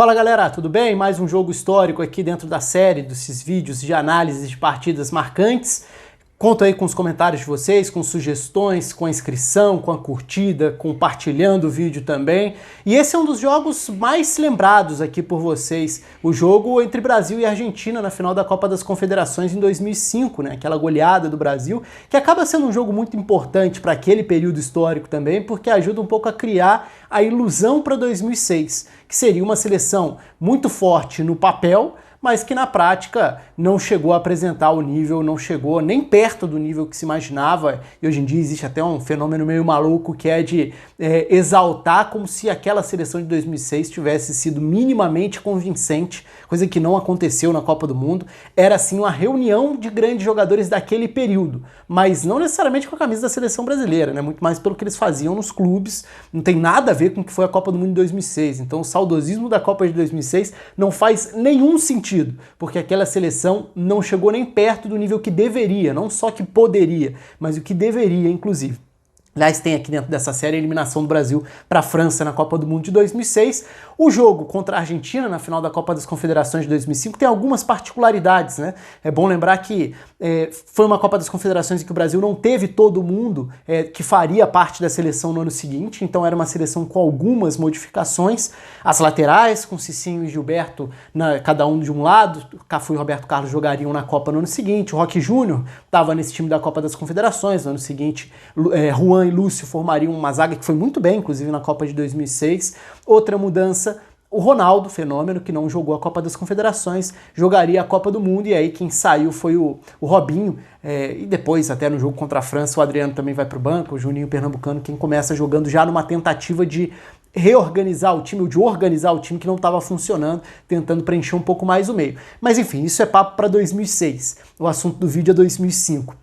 Fala galera, tudo bem? Mais um jogo histórico aqui dentro da série desses vídeos de análise de partidas marcantes. Conto aí com os comentários de vocês, com sugestões, com a inscrição, com a curtida, compartilhando o vídeo também. E esse é um dos jogos mais lembrados aqui por vocês, o jogo entre Brasil e Argentina na final da Copa das Confederações em 2005, né? Aquela goleada do Brasil, que acaba sendo um jogo muito importante para aquele período histórico também, porque ajuda um pouco a criar a ilusão para 2006, que seria uma seleção muito forte no papel, mas que na prática não chegou a apresentar o nível, não chegou nem perto do nível que se imaginava, e hoje em dia existe até um fenômeno meio maluco que é de exaltar como se aquela seleção de 2006 tivesse sido minimamente convincente, coisa que não aconteceu na Copa do Mundo. Era assim uma reunião de grandes jogadores daquele período, mas não necessariamente com a camisa da seleção brasileira, né? Muito mais pelo que eles faziam nos clubes, não tem nada a ver com o que foi a Copa do Mundo de 2006, então o saudosismo da Copa de 2006 não faz nenhum sentido, porque aquela seleção não chegou nem perto do nível que deveria, não só que poderia, mas o que deveria, inclusive. Aliás, tem aqui dentro dessa série a eliminação do Brasil para a França na Copa do Mundo de 2006. O jogo contra a Argentina na final da Copa das Confederações de 2005 tem algumas particularidades, né? É bom lembrar que foi uma Copa das Confederações em que o Brasil não teve todo mundo que faria parte da seleção no ano seguinte, então era uma seleção com algumas modificações. As laterais, com Cicinho e Gilberto, cada um de um lado, Cafu e Roberto Carlos jogariam na Copa no ano seguinte, o Roque Júnior estava nesse time da Copa das Confederações, no ano seguinte Juan e Lúcio formariam uma zaga que foi muito bem, inclusive na Copa de 2006. Outra mudança, o Ronaldo, fenômeno, que não jogou a Copa das Confederações, jogaria a Copa do Mundo, e aí quem saiu foi o Robinho, e depois até no jogo contra a França o Adriano também vai para o banco, o Juninho Pernambucano, quem começa jogando já numa tentativa de reorganizar o time, ou de organizar o time que não estava funcionando, tentando preencher um pouco mais o meio. Mas enfim, isso é papo para 2006, o assunto do vídeo é 2005.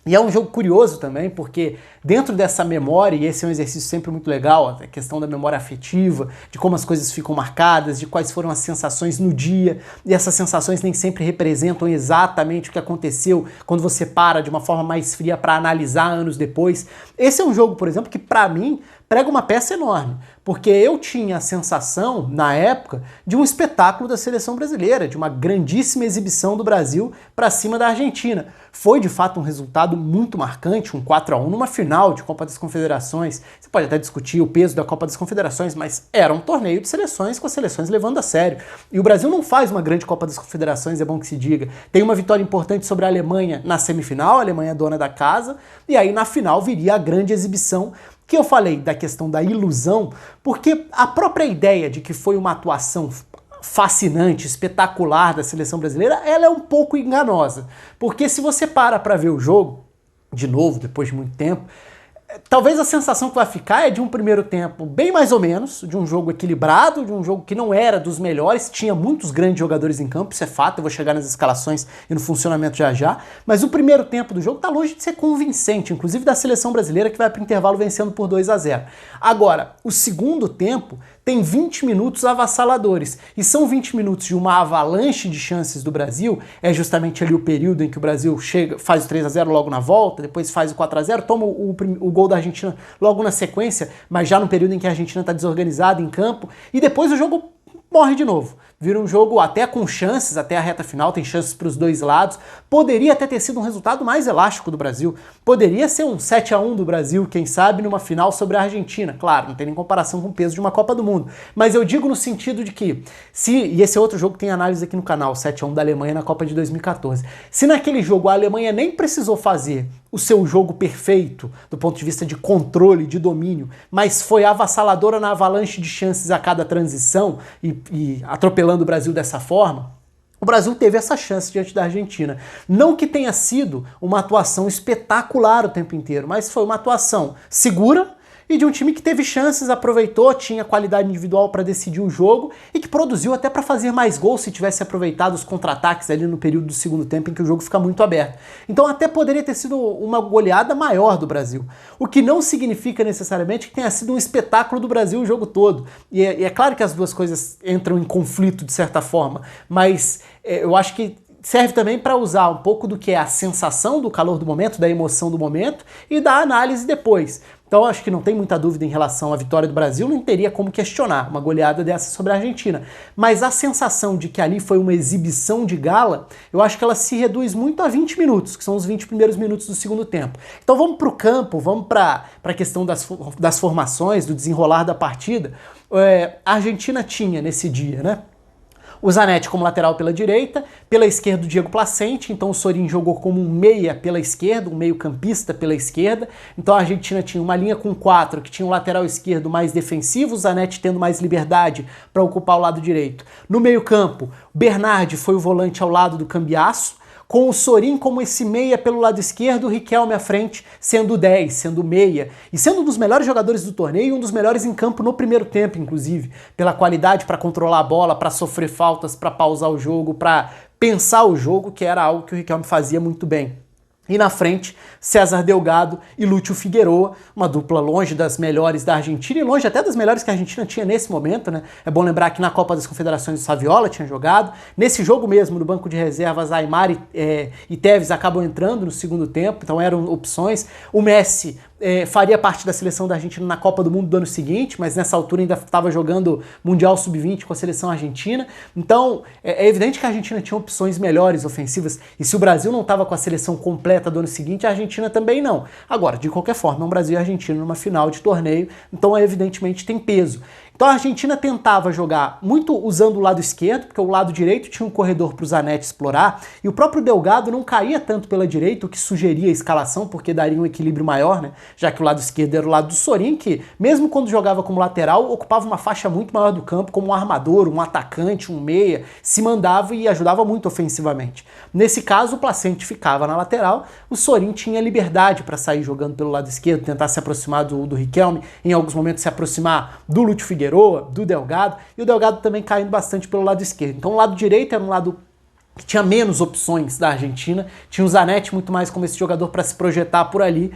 E é um jogo curioso também, porque dentro dessa memória, e esse é um exercício sempre muito legal, a questão da memória afetiva, de como as coisas ficam marcadas, de quais foram as sensações no dia, e essas sensações nem sempre representam exatamente o que aconteceu quando você para de uma forma mais fria para analisar anos depois. Esse é um jogo, por exemplo, que para mim prega uma peça enorme, porque eu tinha a sensação, na época, de um espetáculo da seleção brasileira, de uma grandíssima exibição do Brasil para cima da Argentina. Foi, de fato, um resultado muito marcante, um 4-1 numa final de Copa das Confederações. Você pode até discutir o peso da Copa das Confederações, mas era um torneio de seleções com as seleções levando a sério. E o Brasil não faz uma grande Copa das Confederações, é bom que se diga. Tem uma vitória importante sobre a Alemanha na semifinal, a Alemanha é dona da casa, e aí na final viria a grande exibição, que eu falei da questão da ilusão, porque a própria ideia de que foi uma atuação fascinante, espetacular da seleção brasileira, ela é um pouco enganosa. Porque se você para ver o jogo, de novo, depois de muito tempo, talvez a sensação que vai ficar é de um primeiro tempo bem mais ou menos, de um jogo equilibrado, de um jogo que não era dos melhores, tinha muitos grandes jogadores em campo, isso é fato, eu vou chegar nas escalações e no funcionamento já já, mas o primeiro tempo do jogo tá longe de ser convincente, inclusive da seleção brasileira que vai para o intervalo vencendo por 2-0. Agora, o segundo tempo tem 20 minutos avassaladores, e são 20 minutos de uma avalanche de chances do Brasil, é justamente ali o período em que o Brasil chega, faz o 3-0 logo na volta, depois faz o 4-0, toma o gol da Argentina logo na sequência, mas já no período em que a Argentina está desorganizada em campo, e depois o jogo morre de novo. Vira um jogo até com chances, até a reta final, tem chances para os dois lados. Poderia até ter sido um resultado mais elástico do Brasil. Poderia ser um 7-1 do Brasil, quem sabe, numa final sobre a Argentina. Claro, não tem nem comparação com o peso de uma Copa do Mundo. Mas eu digo no sentido de que, e esse é outro jogo que tem análise aqui no canal, 7-1 da Alemanha na Copa de 2014. Se naquele jogo a Alemanha nem precisou fazer o seu jogo perfeito, do ponto de vista de controle, de domínio, mas foi avassaladora na avalanche de chances a cada transição e atropelando o Brasil dessa forma, o Brasil teve essa chance diante da Argentina. Não que tenha sido uma atuação espetacular o tempo inteiro, mas foi uma atuação segura e de um time que teve chances, aproveitou, tinha qualidade individual para decidir o jogo e que produziu até para fazer mais gols se tivesse aproveitado os contra-ataques ali no período do segundo tempo em que o jogo fica muito aberto. Então até poderia ter sido uma goleada maior do Brasil, o que não significa necessariamente que tenha sido um espetáculo do Brasil o jogo todo. E é claro que as duas coisas entram em conflito de certa forma, mas eu acho que serve também para usar um pouco do que é a sensação do calor do momento, da emoção do momento e da análise depois. Então acho que não tem muita dúvida em relação à vitória do Brasil, não teria como questionar uma goleada dessa sobre a Argentina. Mas a sensação de que ali foi uma exibição de gala, eu acho que ela se reduz muito a 20 minutos, que são os 20 primeiros minutos do segundo tempo. Então vamos para o campo, vamos para a questão das formações, do desenrolar da partida. A Argentina tinha nesse dia, né? O Zanetti como lateral pela direita, pela esquerda o Diego Placente, então o Sorin jogou como um meia pela esquerda, um meio campista pela esquerda, então a Argentina tinha uma linha com 4, que tinha um lateral esquerdo mais defensivo, o Zanetti tendo mais liberdade para ocupar o lado direito. No meio campo, Bernardi foi o volante ao lado do Cambiasso, com o Sorin como esse meia pelo lado esquerdo, o Riquelme à frente, sendo 10, sendo meia, e sendo um dos melhores jogadores do torneio e um dos melhores em campo no primeiro tempo, inclusive, pela qualidade para controlar a bola, para sofrer faltas, para pausar o jogo, para pensar o jogo, que era algo que o Riquelme fazia muito bem. E na frente, César Delgado e Lúcio Figueroa, uma dupla longe das melhores da Argentina e longe até das melhores que a Argentina tinha nesse momento, né? É bom lembrar que na Copa das Confederações o Saviola tinha jogado. Nesse jogo mesmo, no banco de reservas, Aimar e Tevez acabam entrando no segundo tempo, então eram opções. O Messi faria parte da seleção da Argentina na Copa do Mundo do ano seguinte, mas nessa altura ainda estava jogando Mundial Sub-20 com a seleção argentina. Então, é evidente que a Argentina tinha opções melhores ofensivas, e se o Brasil não estava com a seleção completa do ano seguinte, a Argentina também não. Agora, de qualquer forma, é um Brasil e Argentina numa final de torneio, então evidentemente tem peso. Então a Argentina tentava jogar muito usando o lado esquerdo, porque o lado direito tinha um corredor para o Zanetti explorar, e o próprio Delgado não caía tanto pela direita, o que sugeria a escalação, porque daria um equilíbrio maior, né? Já que o lado esquerdo era o lado do Sorin, que mesmo quando jogava como lateral, ocupava uma faixa muito maior do campo, como um armador, um atacante, um meia, se mandava e ajudava muito ofensivamente. Nesse caso, o Placente ficava na lateral, o Sorin tinha liberdade para sair jogando pelo lado esquerdo, tentar se aproximar do Riquelme, em alguns momentos se aproximar do Lúcio Figueroa, do Delgado, e o Delgado também caindo bastante pelo lado esquerdo. Então o lado direito era um lado que tinha menos opções da Argentina, tinha o Zanetti muito mais como esse jogador para se projetar por ali,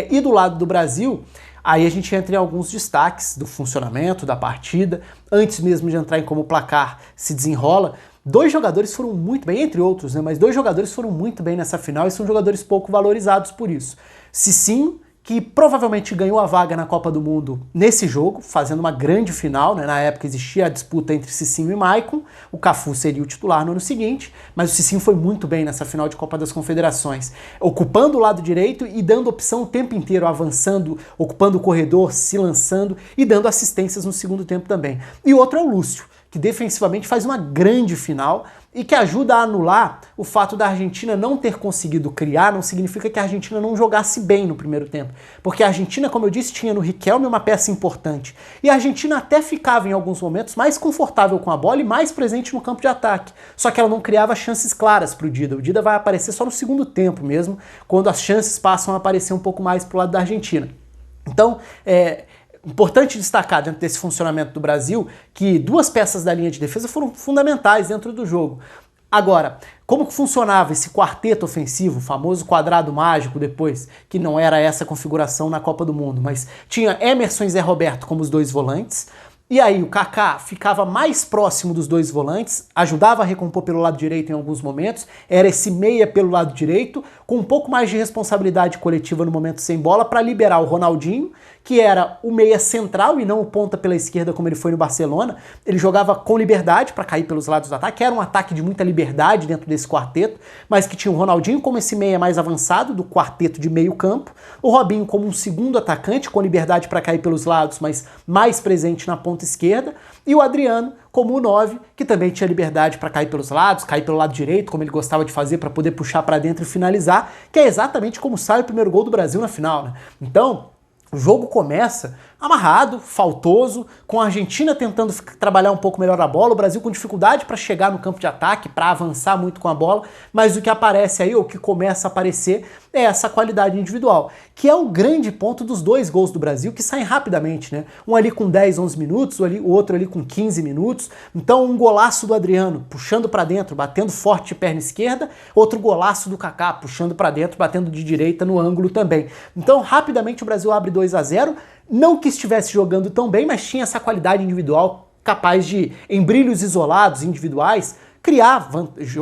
e do lado do Brasil, aí a gente entra em alguns destaques do funcionamento, da partida, antes mesmo de entrar em como o placar se desenrola. Dois jogadores foram muito bem, entre outros, né, mas dois jogadores foram muito bem nessa final e são jogadores pouco valorizados por isso. Cicinho, que provavelmente ganhou a vaga na Copa do Mundo nesse jogo, fazendo uma grande final, né? Na época existia a disputa entre Cicinho e Maicon, o Cafu seria o titular no ano seguinte, mas o Cicinho foi muito bem nessa final de Copa das Confederações, ocupando o lado direito e dando opção o tempo inteiro, avançando, ocupando o corredor, se lançando e dando assistências no segundo tempo também. E o outro é o Lúcio, que defensivamente faz uma grande final e que ajuda a anular o fato da Argentina não ter conseguido criar, não significa que a Argentina não jogasse bem no primeiro tempo. Porque a Argentina, como eu disse, tinha no Riquelme uma peça importante. E a Argentina até ficava em alguns momentos mais confortável com a bola e mais presente no campo de ataque. Só que ela não criava chances claras para o Dida. O Dida vai aparecer só no segundo tempo mesmo, quando as chances passam a aparecer um pouco mais para o lado da Argentina. Então, importante destacar dentro desse funcionamento do Brasil que duas peças da linha de defesa foram fundamentais dentro do jogo. Agora, como que funcionava esse quarteto ofensivo, o famoso quadrado mágico depois, que não era essa configuração na Copa do Mundo, mas tinha Emerson e Zé Roberto como os dois volantes, e aí o Kaká ficava mais próximo dos dois volantes, ajudava a recompor pelo lado direito em alguns momentos, era esse meia pelo lado direito, com um pouco mais de responsabilidade coletiva no momento sem bola para liberar o Ronaldinho, que era o meia central e não o ponta pela esquerda como ele foi no Barcelona. Ele jogava com liberdade para cair pelos lados do ataque, era um ataque de muita liberdade dentro desse quarteto, mas que tinha o Ronaldinho como esse meia mais avançado do quarteto de meio campo, o Robinho como um segundo atacante com liberdade para cair pelos lados, mas mais presente na ponta esquerda, e o Adriano como o 9, que também tinha liberdade para cair pelos lados, cair pelo lado direito, como ele gostava de fazer para poder puxar para dentro e finalizar, que é exatamente como sai o primeiro gol do Brasil na final, né? Então, o jogo começa amarrado, faltoso, com a Argentina tentando trabalhar um pouco melhor a bola, o Brasil com dificuldade para chegar no campo de ataque, para avançar muito com a bola, mas o que aparece aí, ou o que começa a aparecer, é essa qualidade individual, que é o grande ponto dos dois gols do Brasil, que saem rapidamente, né? Um ali com 10, 11 minutos, o outro ali com 15 minutos, então um golaço do Adriano, puxando para dentro, batendo forte de perna esquerda, outro golaço do Kaká, puxando para dentro, batendo de direita no ângulo também. Então rapidamente o Brasil abre 2-0, não que estivesse jogando tão bem, mas tinha essa qualidade individual capaz de, em brilhos isolados, individuais,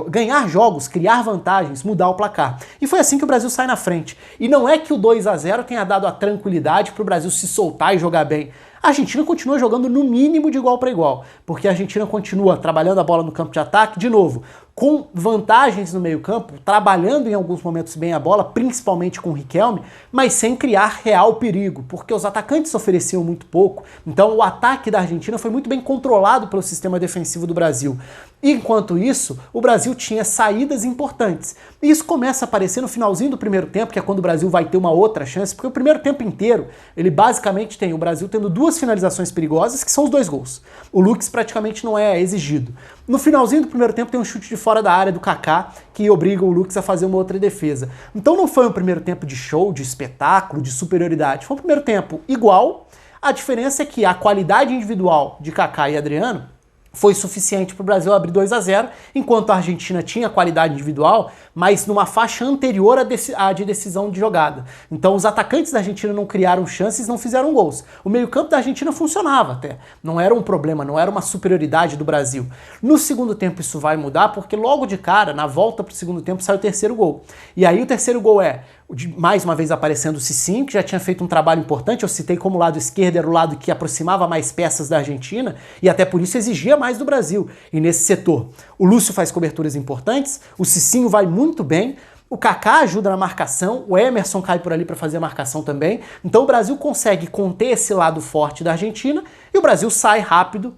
ganhar jogos, criar vantagens, mudar o placar. E foi assim que o Brasil sai na frente. E não é que o 2-0 tenha dado a tranquilidade para o Brasil se soltar e jogar bem. A Argentina continua jogando no mínimo de igual para igual, porque a Argentina continua trabalhando a bola no campo de ataque, de novo, com vantagens no meio-campo, trabalhando em alguns momentos bem a bola, principalmente com o Riquelme, mas sem criar real perigo, porque os atacantes ofereciam muito pouco. Então o ataque da Argentina foi muito bem controlado pelo sistema defensivo do Brasil. Enquanto isso, o Brasil tinha saídas importantes. E isso começa a aparecer no finalzinho do primeiro tempo, que é quando o Brasil vai ter uma outra chance, porque o primeiro tempo inteiro, ele basicamente tem o Brasil tendo duas finalizações perigosas, que são os 2 gols. O Lux praticamente não é exigido. No finalzinho do primeiro tempo tem um chute de fora da área do Kaká, que obriga o Lux a fazer uma outra defesa. Então não foi um primeiro tempo de show, de espetáculo, de superioridade. Foi um primeiro tempo igual. A diferença é que a qualidade individual de Kaká e Adriano foi suficiente para o Brasil abrir 2-0, enquanto a Argentina tinha qualidade individual, mas numa faixa anterior à de decisão de jogada. Então os atacantes da Argentina não criaram chances, não fizeram gols. O meio-campo da Argentina funcionava até. Não era um problema, não era uma superioridade do Brasil. No segundo tempo isso vai mudar, porque logo de cara, na volta para o segundo tempo, sai o terceiro gol. E aí o terceiro gol é, mais uma vez aparecendo o Cicinho, que já tinha feito um trabalho importante. Eu citei como o lado esquerdo era o lado que aproximava mais peças da Argentina e até por isso exigia mais do Brasil. E nesse setor, o Lúcio faz coberturas importantes, o Cicinho vai muito bem, o Kaká ajuda na marcação, o Emerson cai por ali para fazer a marcação também. Então o Brasil consegue conter esse lado forte da Argentina e o Brasil sai rápido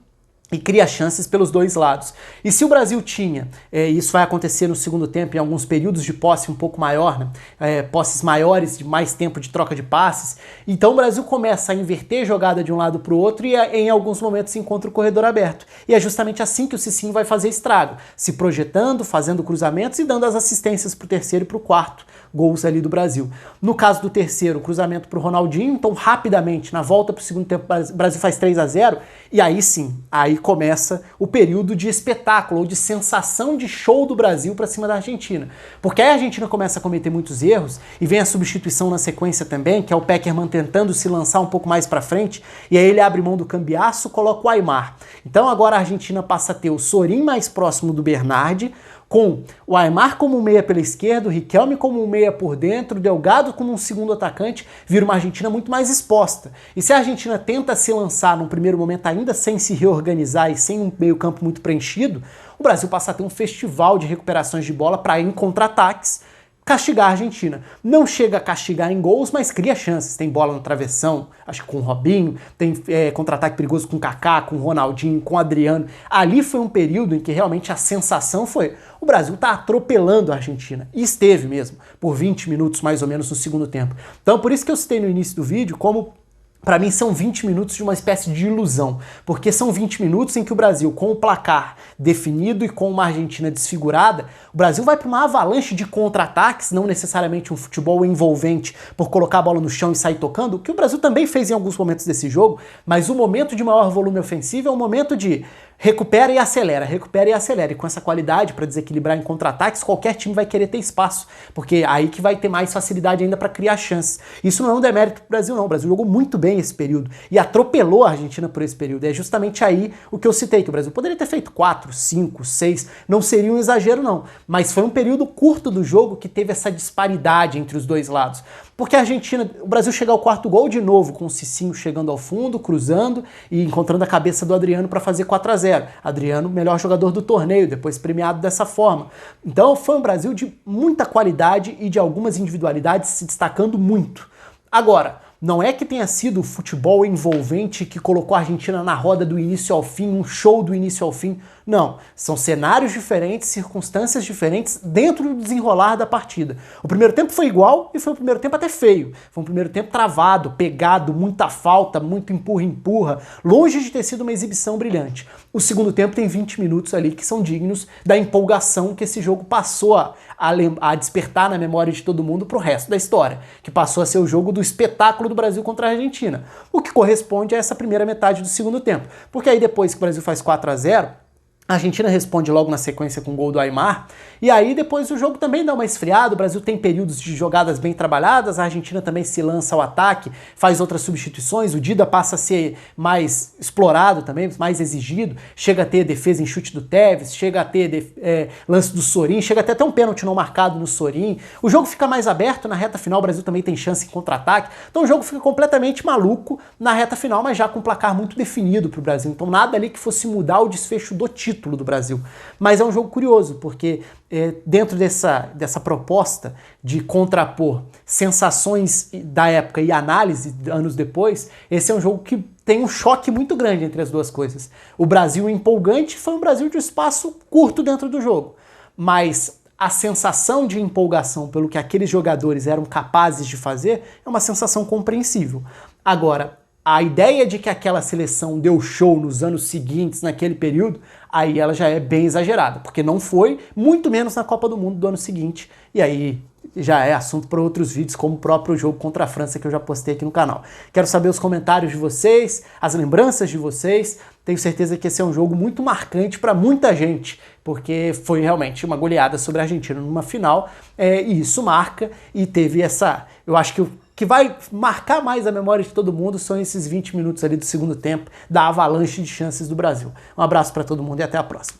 e cria chances pelos dois lados. E se o Brasil tinha, isso vai acontecer no segundo tempo, em alguns períodos de posse um pouco maior, né, posses maiores, de mais tempo de troca de passes, então o Brasil começa a inverter jogada de um lado para o outro e em alguns momentos encontra o corredor aberto. E é justamente assim que o Cicinho vai fazer estrago, se projetando, fazendo cruzamentos e dando as assistências para o terceiro e para o quarto gols ali do Brasil. No caso do terceiro, cruzamento para o Ronaldinho, então rapidamente, na volta para o segundo tempo, o Brasil faz 3-0 e aí sim, aí começa o período de espetáculo ou de sensação de show do Brasil para cima da Argentina. Porque aí a Argentina começa a cometer muitos erros e vem a substituição na sequência também, que é o Pekerman tentando se lançar um pouco mais para frente e aí ele abre mão do cambiaço, coloca o Aimar. Então agora a Argentina passa a ter o Sorin mais próximo do Bernardi, com o Aimar como um meia pela esquerda, o Riquelme como um meia por dentro, o Delgado como um segundo atacante, vira uma Argentina muito mais exposta. E se a Argentina tenta se lançar num primeiro momento ainda sem se reorganizar e sem um meio-campo muito preenchido, o Brasil passa a ter um festival de recuperações de bola para ir em contra-ataques, castigar a Argentina. Não chega a castigar em gols, mas cria chances. Tem bola no travessão, acho que com o Robinho, tem contra-ataque perigoso com o Kaká, com o Ronaldinho, com o Adriano. Ali foi um período em que realmente a sensação foi o Brasil tá atropelando a Argentina. E esteve mesmo, por 20 minutos mais ou menos no segundo tempo. Então por isso que eu citei no início do vídeo como para mim são 20 minutos de uma espécie de ilusão, porque são 20 minutos em que o Brasil, com o placar definido e com uma Argentina desfigurada, o Brasil vai para uma avalanche de contra-ataques, não necessariamente um futebol envolvente por colocar a bola no chão e sair tocando, o que o Brasil também fez em alguns momentos desse jogo, mas o momento de maior volume ofensivo é o momento de recupera e acelera, recupera e acelera. E com essa qualidade para desequilibrar em contra-ataques, qualquer time vai querer ter espaço, porque é aí que vai ter mais facilidade ainda para criar chances. Isso não é um demérito pro Brasil, não. O Brasil jogou muito bem esse período e atropelou a Argentina por esse período. É justamente aí o que eu citei, que o Brasil poderia ter feito 4, 5, 6, não seria um exagero, não. Mas foi um período curto do jogo que teve essa disparidade entre os dois lados. Porque a Argentina, o Brasil chega ao quarto gol de novo, com o Cicinho chegando ao fundo, cruzando e encontrando a cabeça do Adriano para fazer 4-0. Adriano, melhor jogador do torneio, depois premiado dessa forma. Então foi um Brasil de muita qualidade e de algumas individualidades se destacando muito. Agora, não é que tenha sido o futebol envolvente que colocou a Argentina na roda do início ao fim, um show do início ao fim. Não, são cenários diferentes, circunstâncias diferentes dentro do desenrolar da partida. O primeiro tempo foi igual e foi um primeiro tempo até feio. Foi um primeiro tempo travado, pegado, muita falta, muito empurra-empurra, longe de ter sido uma exibição brilhante. O segundo tempo tem 20 minutos ali que são dignos da empolgação que esse jogo passou a despertar na memória de todo mundo pro resto da história, que passou a ser o jogo do espetáculo do Brasil contra a Argentina, o que corresponde a essa primeira metade do segundo tempo. Porque aí depois que o Brasil faz 4-0, A Argentina responde logo na sequência com o gol do Aimar, e aí depois o jogo também dá uma esfriada, o Brasil tem períodos de jogadas bem trabalhadas, a Argentina também se lança ao ataque, faz outras substituições, o Dida passa a ser mais explorado também, mais exigido, chega a ter defesa em chute do Tevez, chega a ter lance do Sorin, chega a ter até um pênalti não marcado no Sorin, o jogo fica mais aberto, na reta final o Brasil também tem chance em contra-ataque, então o jogo fica completamente maluco na reta final, mas já com um placar muito definido para o Brasil, então nada ali que fosse mudar o desfecho do título do Brasil. Mas é um jogo curioso, porque dentro dessa proposta de contrapor sensações da época e análise anos depois, esse é um jogo que tem um choque muito grande entre as duas coisas. O Brasil empolgante foi um Brasil de espaço curto dentro do jogo, mas a sensação de empolgação pelo que aqueles jogadores eram capazes de fazer é uma sensação compreensível. Agora, a ideia de que aquela seleção deu show nos anos seguintes, naquele período, aí ela já é bem exagerada, porque não foi, muito menos na Copa do Mundo do ano seguinte, e aí já é assunto para outros vídeos, como o próprio jogo contra a França que eu já postei aqui no canal. Quero saber os comentários de vocês, as lembranças de vocês, tenho certeza que esse é um jogo muito marcante para muita gente, porque foi realmente uma goleada sobre a Argentina numa final, e isso marca, e teve essa, eu acho que o que vai marcar mais a memória de todo mundo são esses 20 minutos ali do segundo tempo, da avalanche de chances do Brasil. Um abraço para todo mundo e até a próxima.